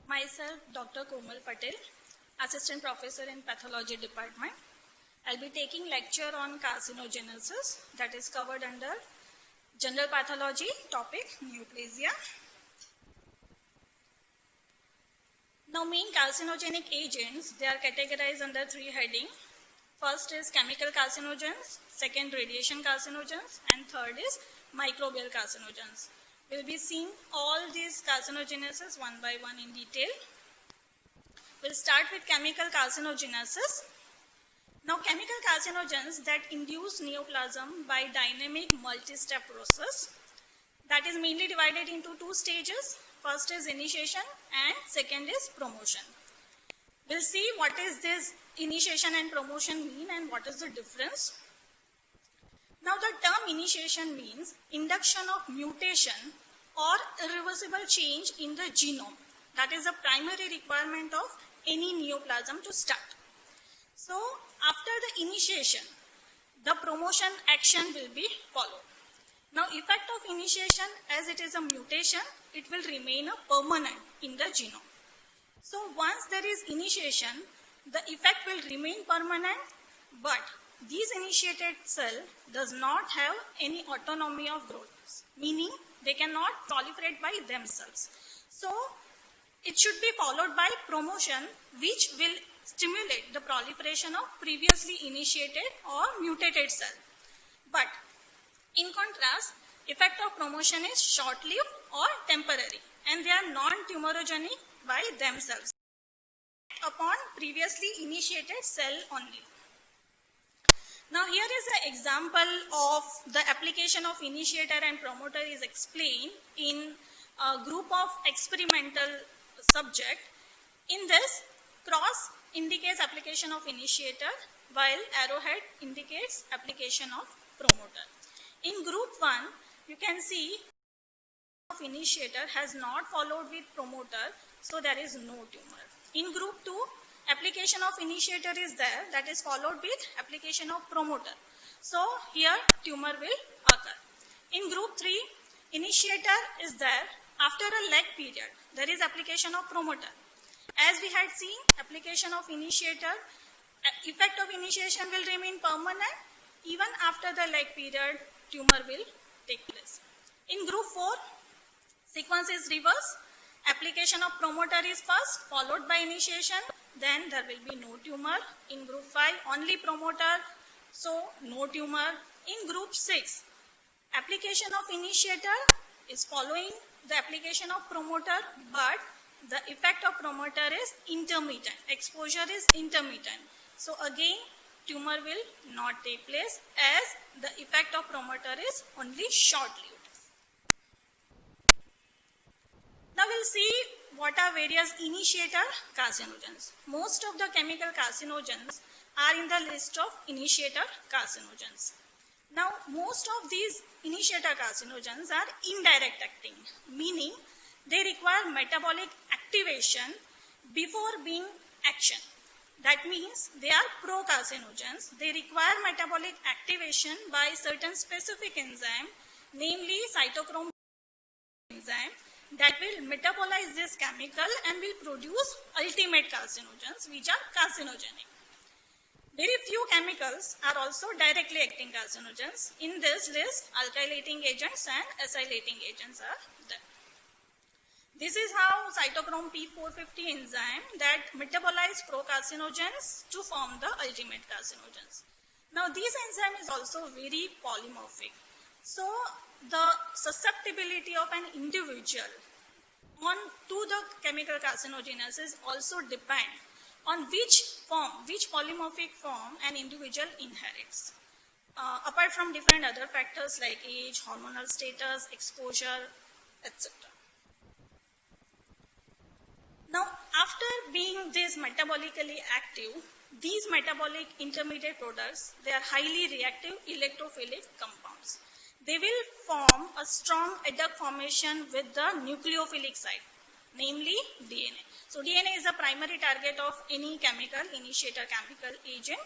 Myself, Dr. Komal Patel, Assistant Professor in Pathology Department. I'll be taking lecture on carcinogenesis, that is covered under General Pathology topic, Neoplasia. Now, main carcinogenic agents, they are categorized under three headings. First is chemical carcinogens, second radiation carcinogens, and third is microbial carcinogens. We'll be seeing all these carcinogenesis one by one in detail. We'll start with chemical carcinogenesis. Now, chemical carcinogens that induce neoplasm by dynamic multi-step process, that is mainly divided into two stages. First is initiation and second is promotion. We'll see what is this initiation and promotion mean and what is the difference. Now, the term initiation means induction of mutation or irreversible change in the genome. That is the primary requirement of any neoplasm to start. So, after the initiation, the promotion action will be followed. Now, effect of initiation, as it is a mutation, it will remain permanent in the genome. So, once there is initiation, the effect will remain permanent, but this initiated cell does not have any autonomy of growth, meaning they cannot proliferate by themselves. So, it should be followed by promotion, which will stimulate the proliferation of previously initiated or mutated cell. But in contrast, effect of promotion is short-lived or temporary, and they are non-tumorigenic by themselves upon previously initiated cell only. Now, here is an example of the application of initiator and promoter is explained in a group of experimental subject. In this, cross indicates application of initiator, while arrowhead indicates application of promoter. In group 1, you can see of initiator has not followed with promoter, so there is no tumor. In group 2, application of initiator is there, that is followed with application of promoter. So, here tumor will occur. In group 3, initiator is there. After a lag period, there is application of promoter. As we had seen, application of initiator, effect of initiation will remain permanent. Even after the lag period, tumor will take place. In group 4, sequence is reverse. Application of promoter is first, followed by initiation. Then there will be no tumor. In group 5, only promoter, so no tumor. In group 6, application of initiator is following the application of promoter, but the effect of promoter is intermittent. Exposure is intermittent. So again, tumor will not take place as the effect of promoter is only short-lived. Now we'll see what are various initiator carcinogens. Most of the chemical carcinogens are in the list of initiator carcinogens. Now, most of these initiator carcinogens are indirect acting, meaning they require metabolic activation before being action. That means they are pro-carcinogens. They require metabolic activation by certain specific enzyme, namely cytochrome enzyme, that will metabolize this chemical and will produce ultimate carcinogens, which are carcinogenic. Very few chemicals are also directly acting carcinogens. In this list, alkylating agents and acylating agents are there. This is how cytochrome P450 enzyme that metabolize procarcinogens to form the ultimate carcinogens. Now, this enzyme is also very polymorphic. So, the susceptibility of an individual to the chemical carcinogenesis also depend on which polymorphic form an individual inherits. Apart from different other factors like age, hormonal status, exposure, etc. Now, after being this metabolically active, these metabolic intermediate products, they are highly reactive electrophilic compounds. They will form a strong adduct formation with the nucleophilic site, namely DNA. So, DNA is the primary target of any chemical, initiator chemical agent.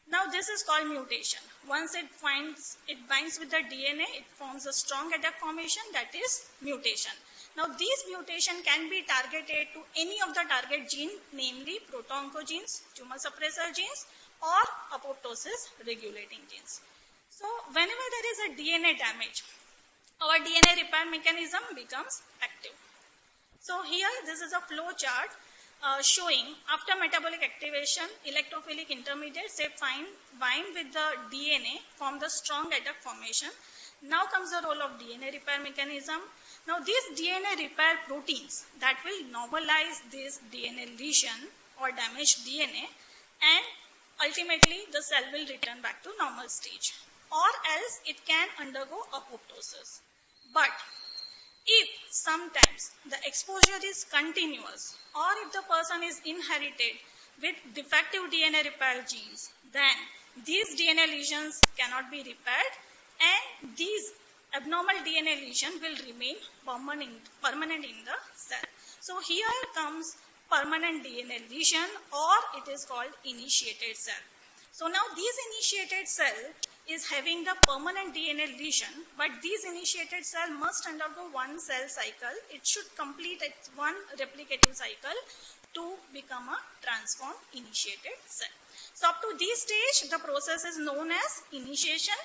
Now this is called mutation. Once it binds with the DNA, it forms a strong adduct formation, that is mutation. Now these mutation can be targeted to any of the target gene, namely proto-oncogenes, tumor suppressor genes, or apoptosis regulating genes. So whenever there is a DNA damage, our DNA repair mechanism becomes active. So here this is a flow chart showing after metabolic activation, electrophilic intermediates they bind with the DNA, form the strong adduct formation. Now comes the role of DNA repair mechanism. Now these DNA repair proteins that will normalize this DNA lesion or damaged DNA, and ultimately the cell will return back to normal stage, or else it can undergo apoptosis. But if sometimes the exposure is continuous, or if the person is inherited with defective DNA repair genes, then these DNA lesions cannot be repaired, and these abnormal DNA lesion will remain permanent in the cell. So here comes permanent DNA lesion, or it is called initiated cell. So now this initiated cell is having the permanent DNA lesion, but this initiated cell must undergo one cell cycle. It should complete its one replicative cycle to become a transformed initiated cell. So up to this stage, the process is known as initiation.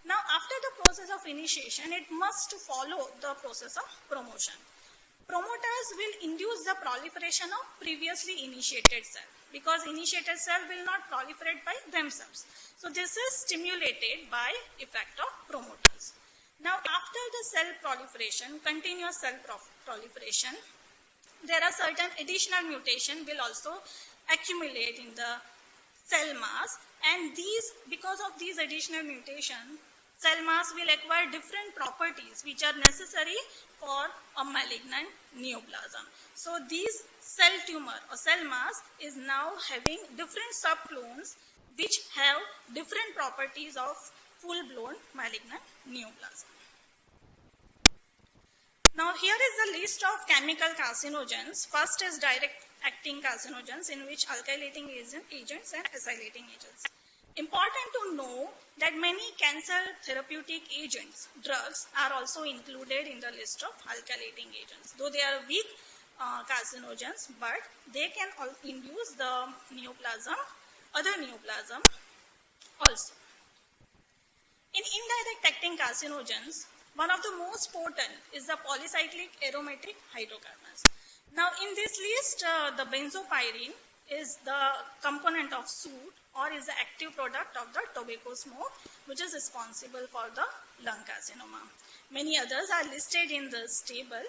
Now after the process of initiation, it must follow the process of promotion. Promoters will induce the proliferation of previously initiated cell, because initiated cell will not proliferate by themselves. So this is stimulated by effect of promoters. Now after the cell proliferation, continuous cell proliferation, there are certain additional mutation will also accumulate in the cell mass, and because of these additional mutation, cell mass will acquire different properties which are necessary for a malignant neoplasm. So this cell tumor or cell mass is now having different subclones which have different properties of full-blown malignant neoplasm. Now here is the list of chemical carcinogens. First is direct acting carcinogens, in which alkylating agents and acylating agents. Important to know that many cancer therapeutic agents, drugs, are also included in the list of alkylating agents. Though they are weak carcinogens, but they can induce the neoplasm, other neoplasm also. In indirect acting carcinogens, one of the most potent is the polycyclic aromatic hydrocarbons. Now in this list, the benzopyrene is the component of soot, or is the active product of the tobacco smoke, which is responsible for the lung carcinoma. Many others are listed in this table.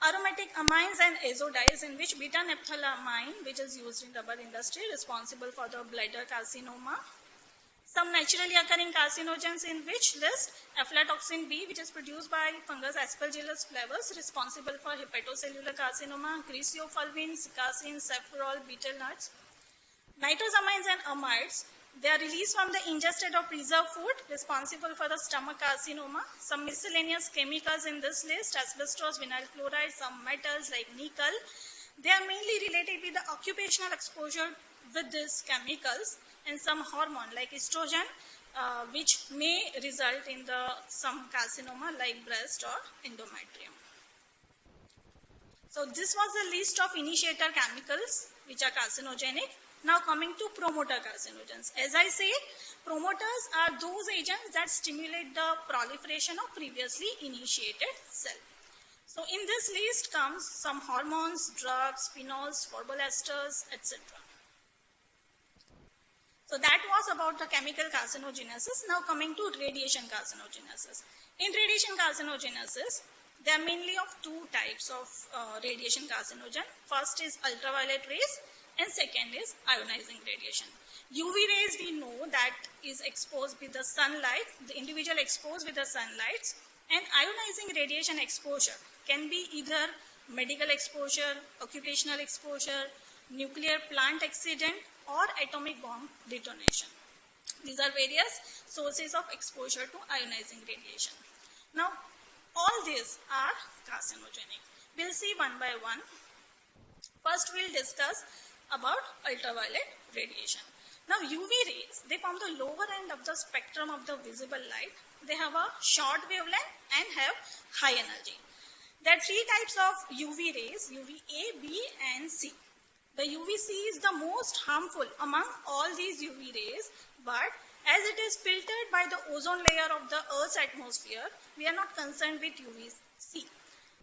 Aromatic amines and azodides, in which beta-naphthalamine, which is used in rubber industry, responsible for the bladder carcinoma. Some naturally occurring carcinogens in which list aflatoxin B, which is produced by fungus Aspergillus flavus, responsible for hepatocellular carcinoma, griseofulvin, sikacin, saffrol, betel nuts. Nitrosamines and amides, they are released from the ingested or preserved food, responsible for the stomach carcinoma. Some miscellaneous chemicals in this list, asbestos, vinyl chloride, some metals like nickel. They are mainly related with the occupational exposure with these chemicals, and some hormone like estrogen, which may result in some carcinoma like breast or endometrium. So this was the list of initiator chemicals which are carcinogenic. Now coming to promoter carcinogens. As I said, promoters are those agents that stimulate the proliferation of previously initiated cell. So in this list comes some hormones, drugs, phenols, phospholesters, etc. So that was about the chemical carcinogenesis. Now coming to radiation carcinogenesis. In radiation carcinogenesis, there are mainly of two types of radiation carcinogen. First is ultraviolet rays, and second is ionizing radiation. UV rays we know that is exposed with the sunlight, the individual exposed with the sunlights, and ionizing radiation exposure can be either medical exposure, occupational exposure, nuclear plant accident, or atomic bomb detonation. These are various sources of exposure to ionizing radiation. Now, all these are carcinogenic. We'll see one by one. First, we'll discuss about ultraviolet radiation. Now UV rays, they form the lower end of the spectrum of the visible light. They have a short wavelength and have high energy. There are three types of UV rays, UVA, B and C. The UVC is the most harmful among all these UV rays, but as it is filtered by the ozone layer of the Earth's atmosphere, we are not concerned with UVC.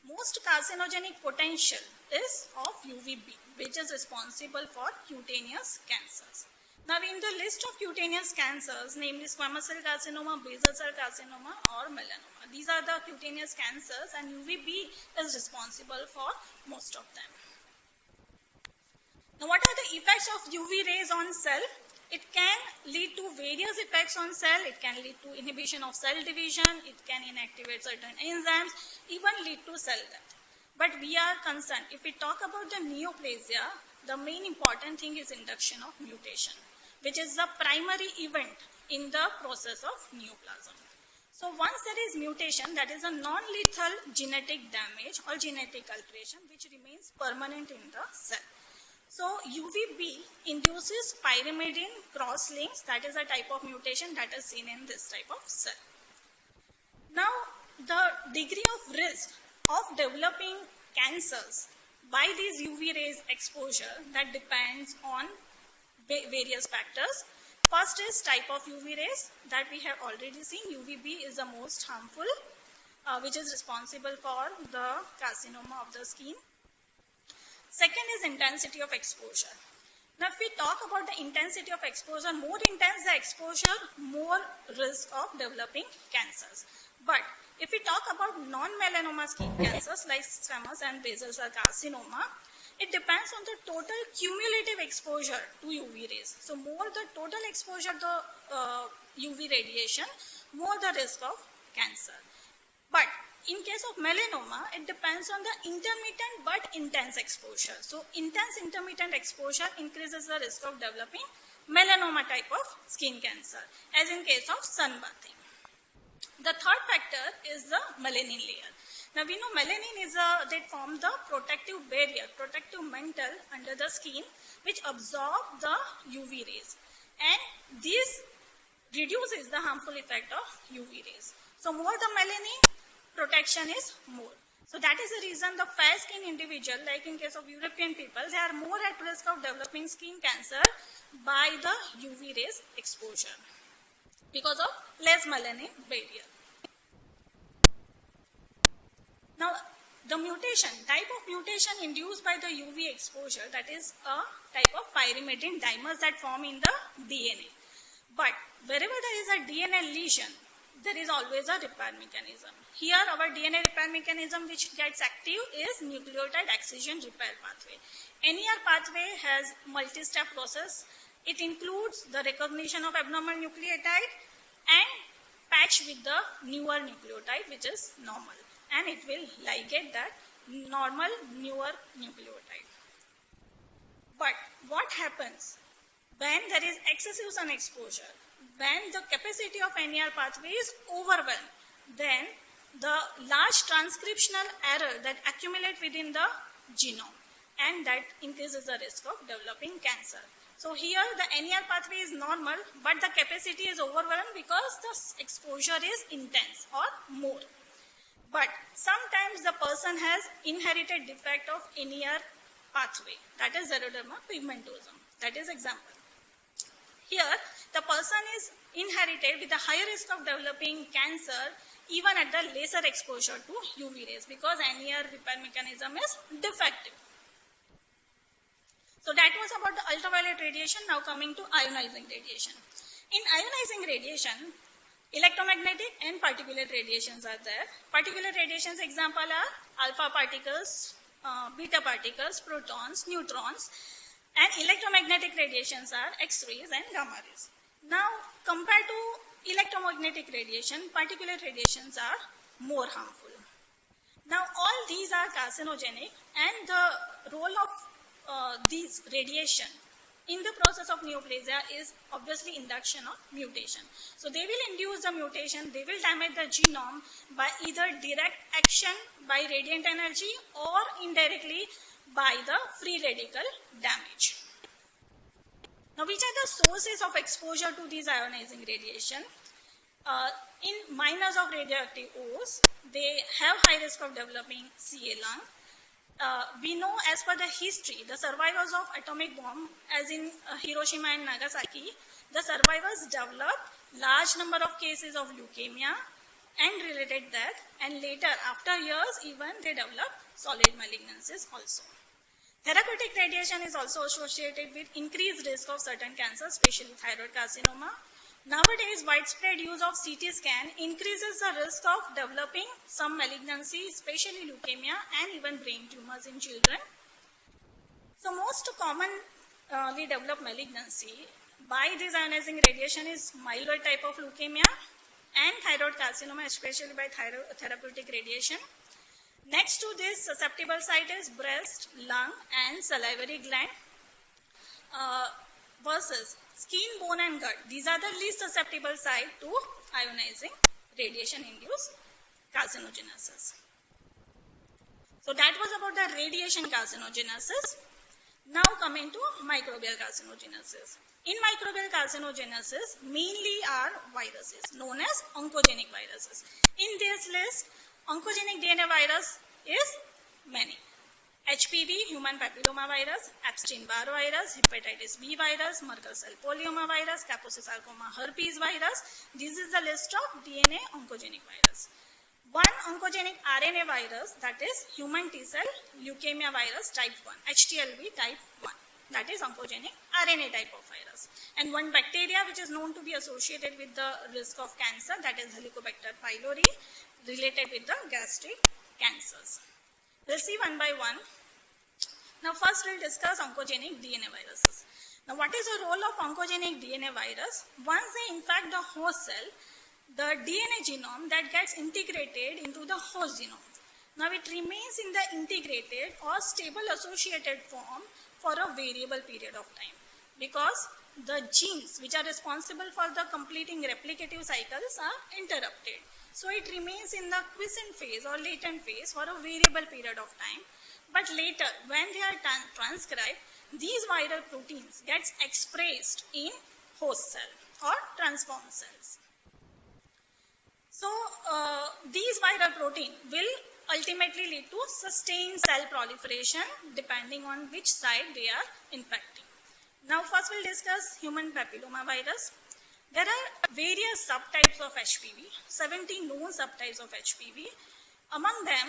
Most carcinogenic potential is of UVB, which is responsible for cutaneous cancers. Now, in the list of cutaneous cancers, namely squamous cell carcinoma, basal cell carcinoma, or melanoma, these are the cutaneous cancers, and UVB is responsible for most of them. Now, what are the effects of UV rays on cell? It can lead to various effects on cell. It can lead to inhibition of cell division. It can inactivate certain enzymes, even lead to cell death. But we are concerned, if we talk about the neoplasia, the main important thing is induction of mutation, which is the primary event in the process of neoplasm. So once there is mutation, that is a non-lethal genetic damage or genetic alteration which remains permanent in the cell. So UVB induces pyrimidine cross-links, that is a type of mutation that is seen in this type of cell. Now the degree of risk of developing cancers by these UV rays exposure, that depends on various factors. First is type of UV rays that we have already seen. UVB is the most harmful, which is responsible for the carcinoma of the skin. Second is intensity of exposure. Now, if we talk about the intensity of exposure, more intense the exposure, more risk of developing cancers. But if we talk about non-melanoma skin cancers like squamous and basal cell carcinoma, it depends on the total cumulative exposure to UV rays. So, more the total exposure to UV radiation, more the risk of cancer. But in case of melanoma, it depends on the intermittent but intense exposure. So, intense intermittent exposure increases the risk of developing melanoma type of skin cancer, as in case of sunbathing. The third factor is the melanin layer. Now, we know melanin is they form the protective barrier, protective mantle under the skin, which absorb the UV rays. And this reduces the harmful effect of UV rays. So, more the melanin, protection is more. So that is the reason the fair skin individual, like in case of European people, they are more at risk of developing skin cancer by the UV rays exposure because of less melanin barrier. Now the mutation, type of mutation induced by the UV exposure, that is a type of pyrimidine dimers that form in the DNA. But wherever there is a DNA lesion, there is always a repair mechanism. Here our DNA repair mechanism which gets active is nucleotide excision repair pathway. NER pathway has multi-step process. It includes the recognition of abnormal nucleotide and patch with the newer nucleotide which is normal, and it will ligate that normal newer nucleotide. But what happens when there is excessive sun exposure? When the capacity of NER pathway is overwhelmed, then the large transcriptional error that accumulate within the genome, and that increases the risk of developing cancer. So here the NER pathway is normal, but the capacity is overwhelmed because the exposure is intense or more. But sometimes the person has inherited defect of NER pathway, that is xeroderma pigmentosum. That is example. Here, the person is inherited with a higher risk of developing cancer even at the lesser exposure to UV rays because NER repair mechanism is defective. So that was about the ultraviolet radiation. Now coming to ionizing radiation. In ionizing radiation, electromagnetic and particulate radiations are there. Particulate radiations example are alpha particles, beta particles, protons, neutrons. And electromagnetic radiations are X-rays and gamma rays. Now, compared to electromagnetic radiation, particulate radiations are more harmful. Now, all these are carcinogenic, and the role of these radiation in the process of neoplasia is obviously induction of mutation. So, they will induce the mutation, they will damage the genome by either direct action by radiant energy or indirectly by the free radical damage. Now, which are the sources of exposure to these ionizing radiation? In miners of radioactive ores, they have high risk of developing CA lung. We know as per the history, the survivors of atomic bomb, as in Hiroshima and Nagasaki, the survivors developed large number of cases of leukemia and related death, and later, after years, even they developed solid malignancies also. Therapeutic radiation is also associated with increased risk of certain cancers, especially thyroid carcinoma. Nowadays, widespread use of CT scan increases the risk of developing some malignancy, especially leukemia and even brain tumors in children. So most commonly developed malignancy by this ionizing radiation is myeloid type of leukemia and thyroid carcinoma, especially by therapeutic radiation. Next to this susceptible site is breast, lung and salivary gland versus skin, bone and gut. These are the least susceptible site to ionizing radiation-induced carcinogenesis. So that was about the radiation carcinogenesis. Now coming to microbial carcinogenesis. In microbial carcinogenesis, mainly are viruses known as oncogenic viruses. In this list, oncogenic DNA virus is many. HPV, human papilloma virus, Epstein-Barr virus, hepatitis B virus, Merkel cell polyoma virus, Kaposi sarcoma herpes virus. This is the list of DNA oncogenic virus. One oncogenic RNA virus, that is human T-cell leukemia virus type 1, HTLV type 1. That is oncogenic RNA type of virus. And one bacteria which is known to be associated with the risk of cancer, that is Helicobacter pylori, related with the gastric cancers. We'll see one by one. Now first we'll discuss oncogenic DNA viruses. Now what is the role of oncogenic DNA virus? Once they infect the host cell, the DNA genome that gets integrated into the host genome. Now it remains in the integrated or stable associated form for a variable period of time, because the genes which are responsible for the completing replicative cycles are interrupted. So it remains in the quiescent phase or latent phase for a variable period of time. But later, when they are transcribed, these viral proteins gets expressed in host cell or transformed cells. So these viral protein will ultimately lead to sustained cell proliferation depending on which side they are infecting. Now first we'll discuss human papilloma virus. There are various subtypes of HPV, 70 known subtypes of HPV. Among them,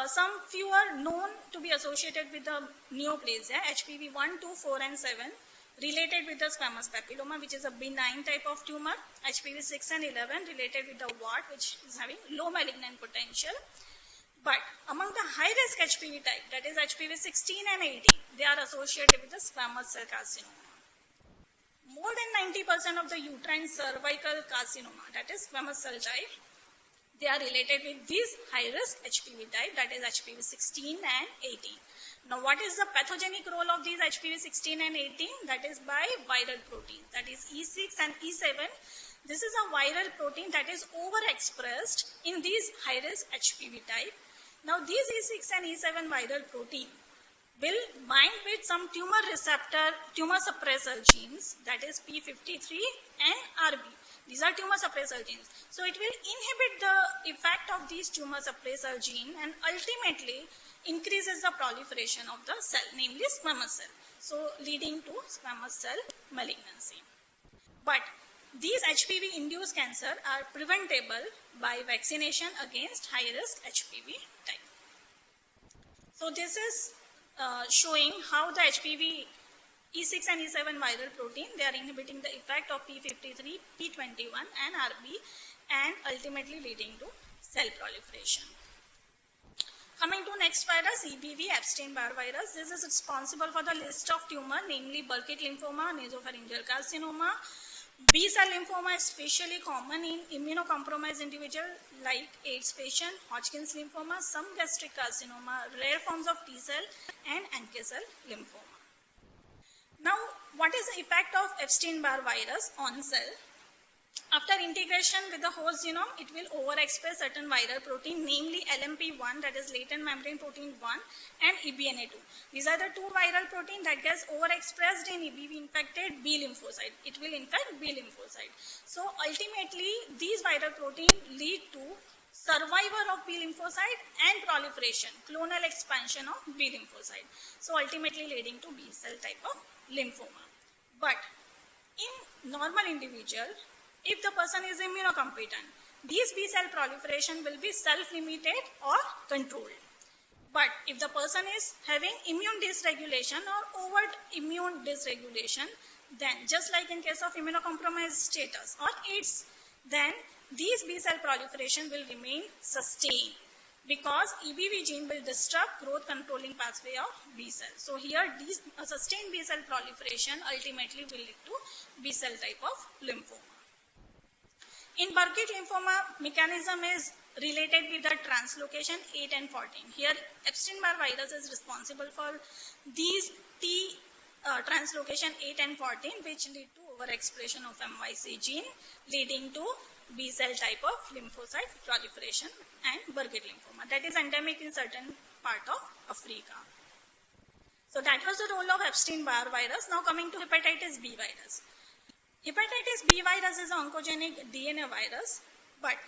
some few are known to be associated with the neoplasia, HPV 1, 2, 4 and 7, related with the squamous papilloma, which is a benign type of tumor, HPV 6 and 11 related with the wart, which is having low malignant potential. But among the high-risk HPV type, that is HPV 16 and 18, they are associated with the squamous cell carcinoma. More than 90% of the uterine cervical carcinoma, that is squamous cell type, they are related with this high-risk HPV type, that is HPV 16 and 18. Now, what is the pathogenic role of these HPV 16 and 18? That is by viral protein, that is E6 and E7. This is a viral protein that is overexpressed in these high-risk HPV type. Now, these E6 and E7 viral protein will bind with some tumor receptor, tumor suppressor genes, that is P53 and RB. These are tumor suppressor genes. So it will inhibit the effect of these tumor suppressor gene and ultimately increases the proliferation of the cell, namely squamous cell. So leading to squamous cell malignancy. But these HPV-induced cancer are preventable by vaccination against high-risk HPV type. So this is showing how the HPV E6 and E7 viral protein, they are inhibiting the effect of P53, P21 and RB and ultimately leading to cell proliferation. Coming to next virus, EBV, Epstein-Barr virus. This is responsible for the list of tumor, namely Burkitt lymphoma, nasopharyngeal carcinoma. B-cell lymphoma is especially common in immunocompromised individual like AIDS patient, Hodgkin's lymphoma, some gastric carcinoma, rare forms of T-cell and NK cell lymphoma. Now, what is the effect of Epstein-Barr virus on cell? After integration with the host genome, it will overexpress certain viral protein, namely LMP1, that is latent membrane protein 1, and EBNA2. These are the two viral proteins that gets overexpressed in EBV-infected B lymphocyte. It will infect B lymphocyte. So ultimately, these viral proteins lead to survival of B lymphocyte and proliferation, clonal expansion of B lymphocyte. So ultimately leading to B cell type of lymphoma. But in normal individual, if the person is immunocompetent, these B cell proliferation will be self-limited or controlled. But if the person is having immune dysregulation or overt immune dysregulation, then just like in case of immunocompromised status or AIDS, then these B cell proliferation will remain sustained because EBV gene will disrupt growth controlling pathway of B cell. So here sustained B cell proliferation ultimately will lead to B cell type of lymphoma. In Burkitt lymphoma, mechanism is related with the translocation 8 and 14. Here, Epstein-Barr virus is responsible for these T translocation 8 and 14, which lead to overexpression of MYC gene, leading to B cell type of lymphocyte proliferation and Burkitt lymphoma. That is endemic in certain part of Africa. So that was the role of Epstein-Barr virus. Now coming to hepatitis B virus. Hepatitis B virus is an oncogenic DNA virus, but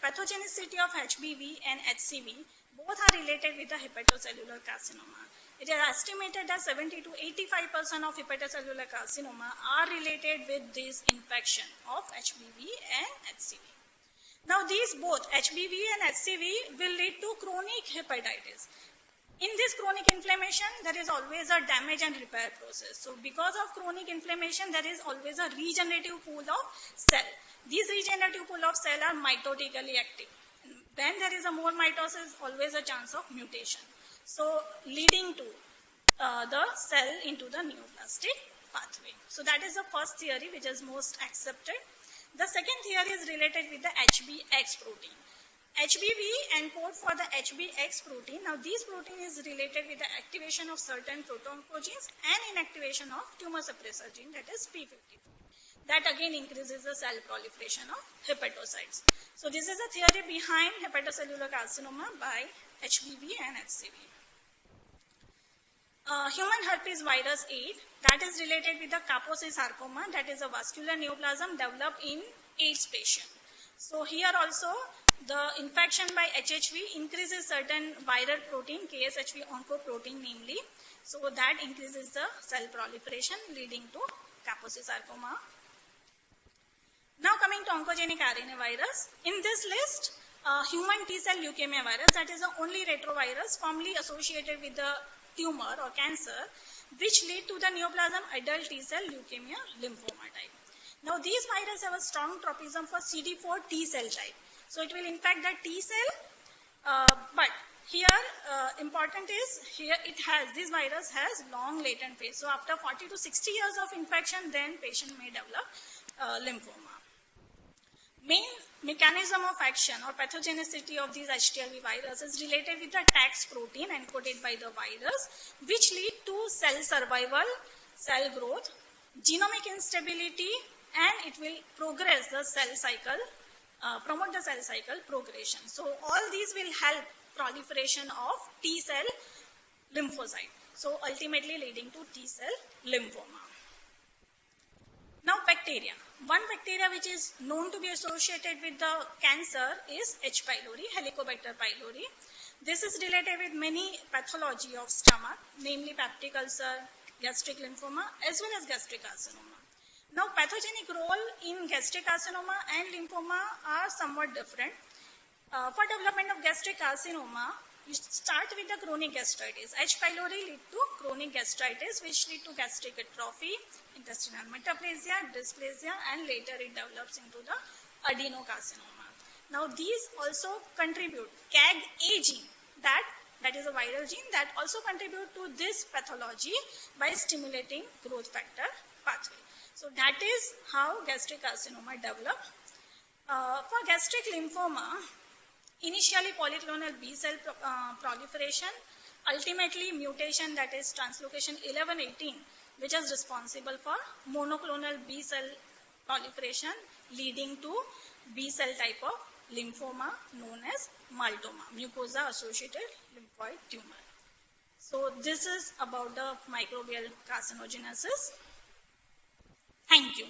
pathogenicity of HBV and HCV both are related with the hepatocellular carcinoma. It is estimated that 70 to 85% of hepatocellular carcinoma are related with this infection of HBV and HCV. Now these both HBV and HCV will lead to chronic hepatitis. In this chronic inflammation, there is always a damage and repair process. So because of chronic inflammation, there is always a regenerative pool of cell. These regenerative pool of cell are mitotically active. When there is a more mitosis, always a chance of mutation. So leading to the cell into the neoplastic pathway. So that is the first theory which is most accepted. The second theory is related with the HBX protein. HBV encode for the HBX protein. Now, this protein is related with the activation of certain proto-oncogenes and inactivation of tumor suppressor gene, that is P54. That again increases the cell proliferation of hepatocytes. So, this is the theory behind hepatocellular carcinoma by HBV and HCV. Human herpes virus 8, that is related with the Kaposi sarcoma, that is a vascular neoplasm developed in AIDS patient. So, here also, the infection by HHV increases certain viral protein, KSHV oncoprotein namely. So that increases the cell proliferation leading to Kaposi sarcoma. Now coming to oncogenic RNA virus. In this list, human T-cell leukemia virus, that is the only retrovirus formerly associated with the tumor or cancer, which lead to the neoplasm adult T-cell leukemia lymphoma type. Now these viruses have a strong tropism for CD4 T-cell type. So it will infect the T cell, but here important is here this virus has long latent phase. So after 40 to 60 years of infection, then patient may develop lymphoma. Main mechanism of action or pathogenicity of these HTLV virus is related with the TAX protein encoded by the virus, which lead to cell survival, cell growth, genomic instability, and it will progress the cell cycle. Promote the cell cycle progression. So all these will help proliferation of T cell lymphocyte. So ultimately leading to T cell lymphoma. Now bacteria. One bacteria which is known to be associated with the cancer is H. pylori, Helicobacter pylori. This is related with many pathology of stomach, namely peptic ulcer, gastric lymphoma, as well as gastric carcinoma. Now, pathogenic role in gastric carcinoma and lymphoma are somewhat different. For development of gastric carcinoma, you start with the chronic gastritis. H. pylori lead to chronic gastritis, which lead to gastric atrophy, intestinal metaplasia, dysplasia, and later it develops into the adenocarcinoma. Now, these also contribute. CAG-A gene, that is a viral gene that also contribute to this pathology by stimulating growth factor pathway. So that is how gastric carcinoma develops. For gastric lymphoma, initially polyclonal B cell proliferation, ultimately mutation, that is translocation 11-18, which is responsible for monoclonal B cell proliferation leading to B cell type of lymphoma known as maltoma, mucosa associated lymphoid tumor. So this is about the microbial carcinogenesis. Thank you.